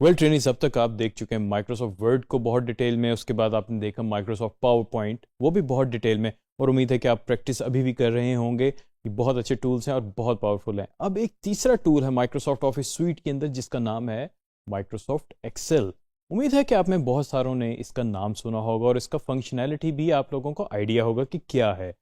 Trainings अब तक आप देख चुके हैं माइक्रोसॉफ्ट वर्ड को बहुत डिटेल में, उसके बाद आपने देखा माइक्रोसॉफ्ट पावर पॉइंट, वो भी बहुत डिटेल में। और उम्मीद है कि आप प्रैक्टिस अभी भी कर रहे होंगे। ये बहुत अच्छे टूल्स हैं और बहुत पावरफुल हैं। अब एक तीसरा टूल है माइक्रोसॉफ्ट ऑफिस स्वीट के अंदर, जिसका नाम है माइक्रोसॉफ्ट एक्सेल। उम्मीद है कि आप में बहुत सारों ने इसका नाम सुना होगा और इसका फंक्शनैलिटी भी आप लोगों को आइडिया होगा कि क्या है।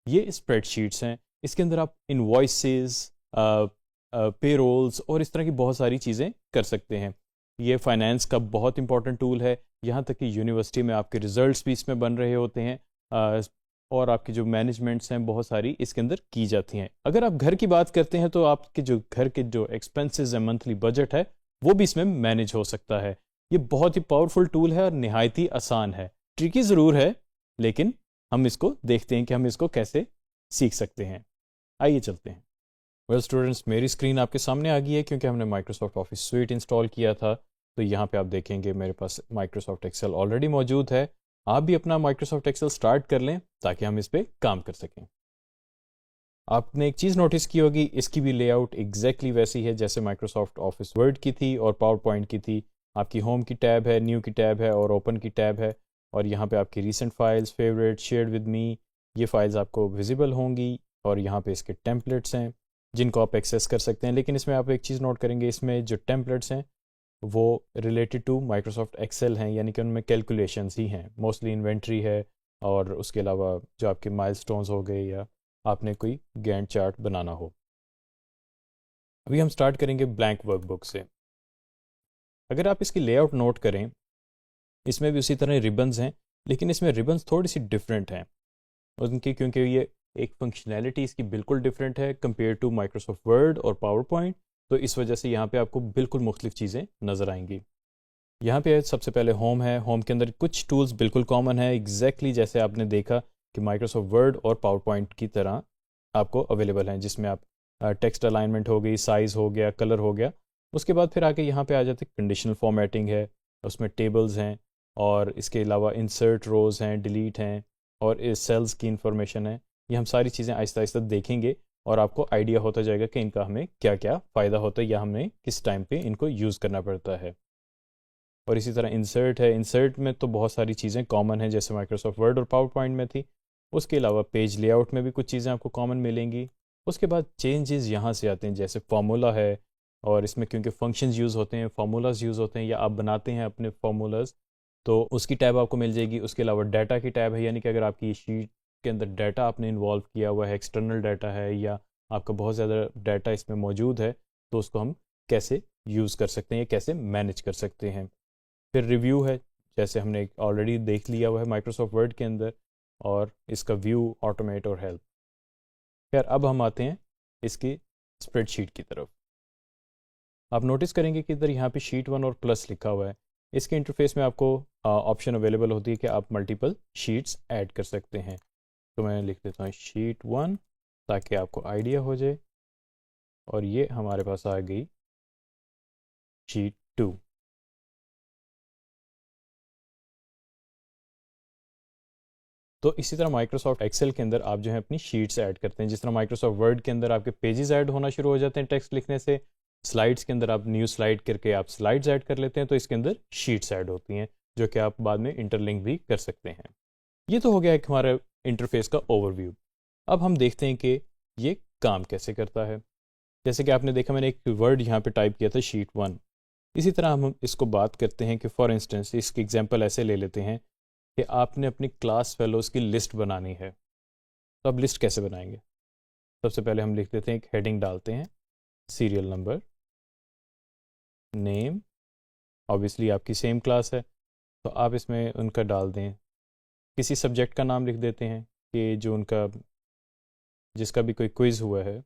ये स्प्रेडशीट्स हैं, इसके अंदर आप इनवॉइसेस, पेरोल्स और इस तरह की बहुत सारी चीज़ें कर सकते हैं। ये फाइनेंस का बहुत इंपॉर्टेंट टूल है, यहाँ तक कि यूनिवर्सिटी में आपके रिजल्ट्स भी इसमें बन रहे होते हैं। और आपकी जो मैनेजमेंट्स हैं बहुत सारी इसके अंदर की जाती हैं। अगर आप घर की बात करते हैं तो आपके जो घर के जो एक्सपेंसेस है, मंथली बजट है, वो भी इसमें मैनेज हो सकता है। ये बहुत ही पावरफुल टूल है और निहायत ही आसान है। ट्रिकी ज़रूर है, लेकिन हम इसको देखते हैं कि हम इसको कैसे सीख सकते हैं। आइए चलते हैं। स्टूडेंट्स, मेरी स्क्रीन आपके सामने आ गई है क्योंकि हमने माइक्रोसॉफ्ट ऑफिस स्वीट इंस्टॉल किया था। तो यहाँ पे आप देखेंगे मेरे पास माइक्रोसॉफ्ट एक्सेल ऑलरेडी मौजूद है। आप भी अपना माइक्रोसॉफ्ट एक्सेल स्टार्ट कर लें ताकि हम इस पर काम कर सकें। आपने एक चीज़ नोटिस की होगी, इसकी भी लेआउट एग्जैक्टली वैसी है जैसे माइक्रोसॉफ्ट ऑफिस वर्ड की थी और पावर पॉइंट की थी। आपकी होम की टैब है, न्यू की टैब है और ओपन की टैब है। और यहाँ पे आपकी recent files, favourite, shared with me, ये फाइल्स आपको विजिबल होंगी। और यहाँ पे इसके टेम्पलेट्स हैं जिनको आप एक्सेस कर सकते हैं। लेकिन इसमें आप एक चीज़ नोट करेंगे, इसमें जो टेम्पलेट्स हैं वो रिलेटेड टू माइक्रोसॉफ्ट एक्सेल हैं, यानी कि उनमें कैलकुलेशंस ही हैं। मोस्टली इन्वेंट्री है और उसके अलावा जो आपके माइलस्टोन्स हो गए या आपने कोई गैंट चार्ट बनाना हो। अभी हम स्टार्ट करेंगे ब्लैंक वर्कबुक से। अगर आप इसकी लेआउट नोट करें, इसमें भी उसी तरह रिबन्स हैं, लेकिन इसमें रिबन्स थोड़ी सी डिफरेंट हैं उनकी, क्योंकि ये एक फंक्शनैलिटी इसकी बिल्कुल डिफरेंट है कंपेयर टू माइक्रोसॉफ्ट वर्ड और पावर पॉइंट। तो इस वजह से यहाँ पे आपको बिल्कुल मुख्तलिफ चीज़ें नज़र आएंगी। यहाँ पे सबसे पहले होम है। होम के अंदर कुछ टूल्स बिल्कुल कॉमन है, एग्जैक्टली जैसे आपने देखा कि माइक्रोसॉफ्ट वर्ड और पावर पॉइंट की तरह आपको अवेलेबल हैं, जिसमें आप टेक्स्ट अलाइनमेंट हो गई, साइज़ हो गया, कलर हो गया। उसके बाद फिर आके यहाँ पे आ जाते कंडीशनल फॉर्मेटिंग है, उसमें टेबल्स हैं और इसके अलावा इंसर्ट रोज़ हैं, डिलीट हैं और इस सेल्स की इंफॉर्मेशन है। ये हम सारी चीज़ें आहिस्ता आहिस्ता देखेंगे और आपको आइडिया होता जाएगा कि इनका हमें क्या क्या फ़ायदा होता है या हमें किस टाइम पे इनको यूज़ करना पड़ता है। और इसी तरह इंसर्ट है। इंसर्ट में तो बहुत सारी चीज़ें कॉमन हैं जैसे माइक्रोसॉफ्ट वर्ड और पावर पॉइंट में थी। उसके अलावा पेज लेआउट में भी कुछ चीज़ें आपको कॉमन मिलेंगी। उसके बाद चेंजेस यहाँ से आते हैं, जैसे फार्मूला है और इसमें क्योंकि फंक्शंस यूज़ होते हैं, फार्मूलाज यूज़ होते हैं या आप बनाते हैं अपने फार्मूलाज, तो उसकी टैब आपको मिल जाएगी। उसके अलावा डाटा की टैब है, यानी कि अगर आपकी शीट के अंदर डाटा आपने इन्वॉल्व किया हुआ है, एक्सटर्नल डाटा है या आपका बहुत ज़्यादा डाटा इसमें मौजूद है, तो उसको हम कैसे यूज़ कर सकते हैं या कैसे मैनेज कर सकते हैं। फिर रिव्यू है, जैसे हमने ऑलरेडी देख लिया हुआ है माइक्रोसॉफ्ट वर्ड के अंदर, और इसका व्यू, ऑटोमेट और हेल्प। खैर, अब हम आते हैं इसकी स्प्रेडशीट की तरफ। आप नोटिस करेंगे कि इधर यहाँ पे शीट 1 और प्लस लिखा हुआ है। इसके इंटरफेस में आपको ऑप्शन अवेलेबल होती है कि आप मल्टीपल शीट्स ऐड कर सकते हैं। तो मैं लिख देता हूँ शीट 1 ताकि आपको आइडिया हो जाए। और ये हमारे पास आ गई शीट 2। तो इसी तरह माइक्रोसॉफ्ट एक्सेल के अंदर आप जो है अपनी शीट्स ऐड करते हैं। जिस तरह माइक्रोसॉफ्ट वर्ड के अंदर आपके पेजेस ऐड होना शुरू हो जाते हैं टेक्स्ट लिखने से, स्लाइड्स के अंदर आप न्यू स्लाइड करके आप स्लाइड्स ऐड कर लेते हैं, तो इसके अंदर शीट्स ऐड होती हैं जो कि आप बाद में इंटरलिंक भी कर सकते हैं। ये तो हो गया एक हमारा इंटरफेस का ओवरव्यू। अब हम देखते हैं कि ये काम कैसे करता है। जैसे कि आपने देखा, मैंने एक वर्ड यहाँ पे टाइप किया था शीट 1। इसी तरह हम इसको बात करते हैं कि फॉर इंस्टेंस इसकी एग्जांपल ऐसे ले लेते हैं कि आपने अपनी क्लास फेलोज़ की लिस्ट बनानी है। तो अब लिस्ट कैसे बनाएंगे? सबसे पहले हम लिख देते हैं, एक हेडिंग डालते हैं, सीरियल नंबर, नेम, ऑब्वियसली आपकी सेम क्लास है तो आप इसमें उनका डाल दें, किसी सब्जेक्ट का नाम लिख देते हैं कि जो उनका जिसका भी कोई क्विज़ हुआ है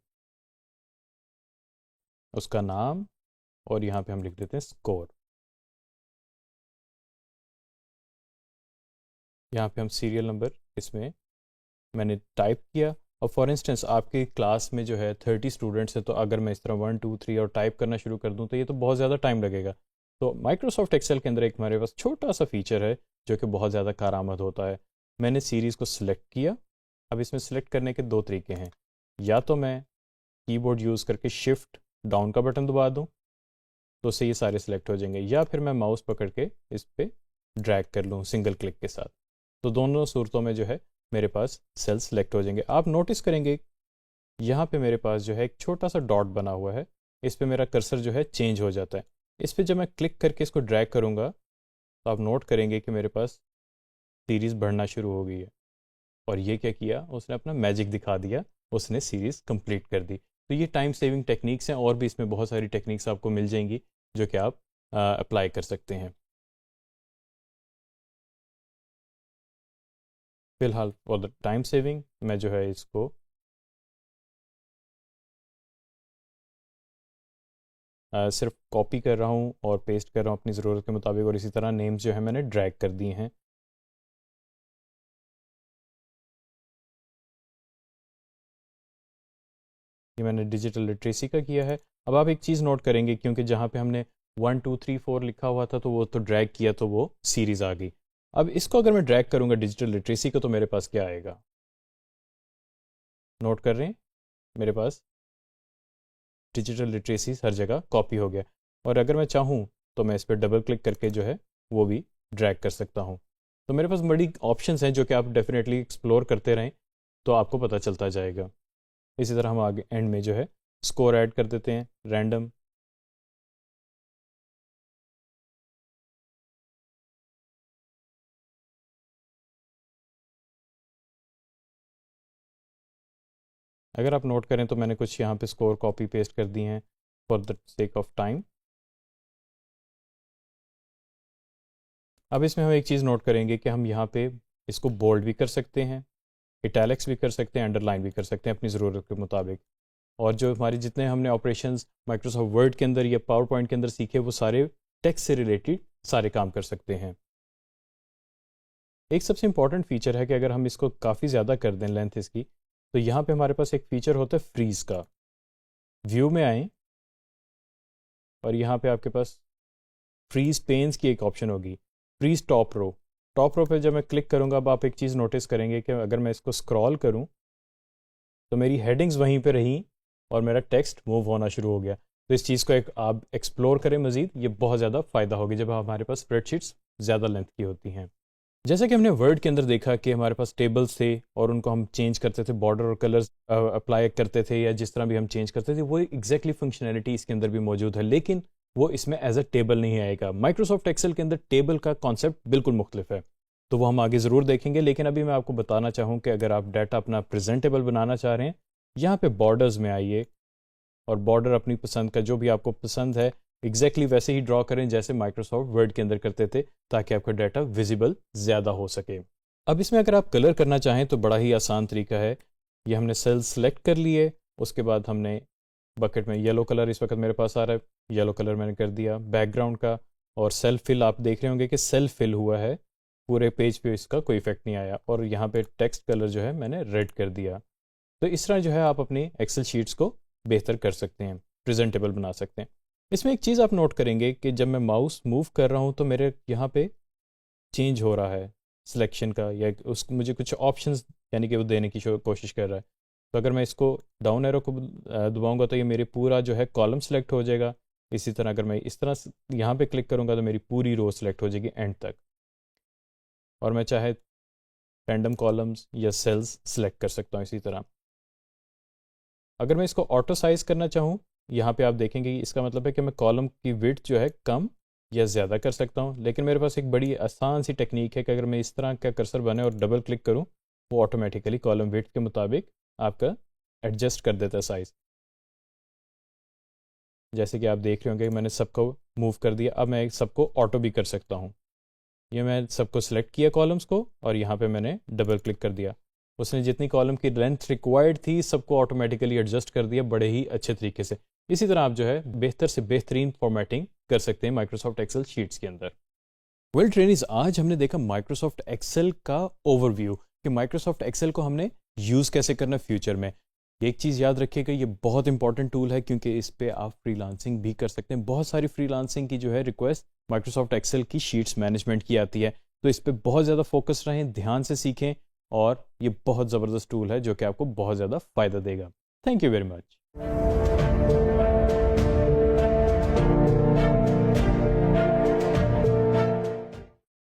उसका नाम, और यहाँ पे हम लिख देते हैं स्कोर। यहाँ पे हम सीरियल नंबर इसमें मैंने टाइप किया। और फॉर इंस्टेंस आपकी क्लास में जो है 30 स्टूडेंट्स है, तो अगर मैं इस तरह 1 2 3 और टाइप करना शुरू कर दूँ तो ये तो बहुत ज़्यादा टाइम लगेगा। तो माइक्रोसॉफ्ट एक्सेल के अंदर एक हमारे पास छोटा सा फीचर है जो कि बहुत ज़्यादा कारआमद होता है। मैंने सीरीज़ को सिलेक्ट किया। अब इसमें सिलेक्ट करने के दो तरीके हैं, या तो मैं कीबोर्ड यूज़ करके शिफ्ट डाउन का बटन दबा दूँ, तो उससे ये सारे सिलेक्ट हो जाएंगे, या फिर मैं माउस पकड़ के इस पर ड्रैग कर लूँ सिंगल क्लिक के साथ, तो दोनों सूरतों में जो है मेरे पास सेल सेलेक्ट हो जाएंगे। आप नोटिस करेंगे यहाँ पे मेरे पास जो है एक छोटा सा डॉट बना हुआ है, इस पे मेरा कर्सर जो है चेंज हो जाता है। इस पे जब मैं क्लिक करके इसको ड्रैग करूँगा तो आप नोट करेंगे कि मेरे पास सीरीज़ बढ़ना शुरू हो गई है, और ये क्या किया, उसने अपना मैजिक दिखा दिया, उसने सीरीज़ कंप्लीट कर दी। तो ये टाइम सेविंग टेक्निक्स हैं, और भी इसमें बहुत सारी टेक्निक्स आपको मिल जाएंगी जो कि आप अप्लाई कर सकते हैं। फिलहाल फॉर द टाइम सेविंग मैं जो है इसको सिर्फ कॉपी कर रहा हूँ और पेस्ट कर रहा हूँ अपनी ज़रूरत के मुताबिक, और इसी तरह नेम्स जो है मैंने ड्रैग कर दिए हैं। ये मैंने डिजिटल लिटरेसी का किया है। अब आप एक चीज़ नोट करेंगे, क्योंकि जहाँ पे हमने 1 2 3 4 लिखा हुआ था तो वो तो ड्रैग किया तो वो सीरीज़ आ गई। अब इसको अगर मैं ड्रैग करूँगा डिजिटल लिटरेसी को, तो मेरे पास क्या आएगा, नोट कर रहे हैं, मेरे पास डिजिटल लिटरेसी हर जगह कॉपी हो गया। और अगर मैं चाहूँ तो मैं इस पर डबल क्लिक करके जो है वो भी ड्रैग कर सकता हूँ। तो मेरे पास बड़ी ऑप्शंस हैं जो कि आप डेफिनेटली एक्सप्लोर करते रहें तो आपको पता चलता जाएगा। इसी तरह हम आगे एंड में जो है स्कोर ऐड कर देते हैं रैंडम। अगर आप नोट करें तो मैंने कुछ यहाँ पे स्कोर कॉपी पेस्ट कर दिए हैं for the sake of time. अब इसमें हम एक चीज़ नोट करेंगे कि हम यहाँ पे इसको बोल्ड भी कर सकते हैं, इटैलिक्स भी कर सकते हैं, अंडरलाइन भी कर सकते हैं अपनी ज़रूरत के मुताबिक। और जो हमारे जितने हमने ऑपरेशंस माइक्रोसॉफ्ट वर्ड के अंदर या पावर पॉइंट के अंदर सीखे, वो सारे टेक्स्ट से रिलेटेड सारे काम कर सकते हैं। एक सबसे इंपॉर्टेंट फीचर है कि अगर हम इसको काफ़ी ज़्यादा कर दें लेंथ इसकी, तो यहाँ पे हमारे पास एक फ़ीचर होता है फ्रीज़ का। व्यू में आएँ और यहाँ पे आपके पास फ्रीज़ पेन्स की एक ऑप्शन होगी, freeze top row. Top row पे जब मैं क्लिक करूँगा, अब आप एक चीज़ नोटिस करेंगे कि अगर मैं इसको स्क्रॉल करूँ तो मेरी हेडिंग्स वहीं पे रहीं और मेरा टेक्स्ट मूव होना शुरू हो गया। तो इस चीज़ को एक आप एक्सप्लोर करें मज़ीद, ये बहुत ज़्यादा फ़ायदा होगी जब हमारे पास स्प्रेडशीट्स ज़्यादा लेंथ की होती हैं। जैसा कि हमने वर्ड के अंदर देखा कि हमारे पास टेबल्स थे और उनको हम चेंज करते थे, बॉर्डर और कलर्स अप्लाई करते थे, या जिस तरह भी हम चेंज करते थे, वो एग्जैक्टली फंक्शनैलिटी इसके अंदर भी मौजूद है, लेकिन वो इसमें एज अ टेबल नहीं आएगा। माइक्रोसॉफ्ट एक्सेल के अंदर टेबल का कॉन्सेप्ट बिल्कुल मुख्तलिफ है, तो वो हम आगे ज़रूर देखेंगे। लेकिन अभी मैं आपको बताना चाहूँ कि अगर आप डाटा अपना प्रेजेंटेबल बनाना चाह रहे हैं, यहाँ पे बॉर्डर्स में आइए और बॉर्डर अपनी पसंद का जो भी आपको पसंद है एग्जैक्टली वैसे ही ड्रॉ करें जैसे माइक्रोसॉफ्ट वर्ड के अंदर करते थे, ताकि आपका डाटा विजिबल ज़्यादा हो सके। अब इसमें अगर आप कलर करना चाहें तो बड़ा ही आसान तरीका है। ये हमने सेल सेलेक्ट कर लिए, उसके बाद हमने बकेट में येलो कलर इस वक्त मेरे पास आ रहा है, येलो कलर मैंने कर दिया बैकग्राउंड का। और सेल फिल आप देख रहे होंगे कि सेल फिल हुआ है, पूरे पेज पे इसका कोई इफेक्ट नहीं आया। और यहाँ पे टेक्स्ट कलर जो है मैंने रेड कर दिया। तो इस तरह जो है आप अपनी एक्सेल शीट्स को बेहतर कर सकते हैं, प्रेजेंटेबल बना सकते हैं। इसमें एक चीज़ आप नोट करेंगे कि जब मैं माउस मूव कर रहा हूँ तो मेरे यहाँ पे चेंज हो रहा है सिलेक्शन का, या उस मुझे कुछ ऑप्शंस यानी कि वो देने की कोशिश कर रहा है। तो अगर मैं इसको डाउन एरो को दबाऊंगा तो ये मेरे पूरा जो है कॉलम सेलेक्ट हो जाएगा। इसी तरह अगर मैं इस तरह यहाँ पे क्लिक करूँगा तो मेरी पूरी रो सेलेक्ट हो जाएगी एंड तक, और मैं चाहे रैंडम कॉलम्स या सेल्स सेलेक्ट कर सकता हूँ इसी तरह। अगर मैं इसको ऑटो साइज करना चाहूँ, यहाँ पे आप देखेंगे इसका मतलब है कि मैं कॉलम की विड्थ जो है कम या ज़्यादा कर सकता हूँ। लेकिन मेरे पास एक बड़ी आसान सी टेक्निक है कि अगर मैं इस तरह का कर्सर बने और डबल क्लिक करूँ, वो ऑटोमेटिकली कॉलम विड्थ के मुताबिक आपका एडजस्ट कर देता है साइज़। जैसे कि आप देख रहे होंगे मैंने सबको मूव कर दिया। अब मैं सबको ऑटो भी कर सकता हूँ। ये मैं सबको सिलेक्ट किया कॉलम्स को, और यहाँ पे मैंने डबल क्लिक कर दिया। उसने जितनी कॉलम की लेंथ रिक्वायर्ड थी सबको ऑटोमेटिकली एडजस्ट कर दिया बड़े ही अच्छे तरीके से। इसी तरह आप जो है बेहतर से बेहतरीन फॉर्मेटिंग कर सकते हैं माइक्रोसॉफ्ट एक्सेल शीट्स के अंदर। वेल ट्रेनिंग्स, आज हमने देखा माइक्रोसॉफ्ट एक्सेल का ओवरव्यू कि माइक्रोसॉफ्ट एक्सेल को हमने यूज़ कैसे करना फ्यूचर में। एक चीज़ याद रखिएगा, ये बहुत इंपॉर्टेंट टूल है क्योंकि इस पर आप फ्रीलांसिंग भी कर सकते हैं। बहुत सारी फ्रीलांसिंग की जो है रिक्वेस्ट माइक्रोसॉफ्ट एक्सेल की शीट्स मैनेजमेंट की आती है, तो इस पर बहुत ज़्यादा फोकस रहें, ध्यान से सीखें, और ये बहुत ज़बरदस्त टूल है जो कि आपको बहुत ज़्यादा फ़ायदा देगा। Thank you very much.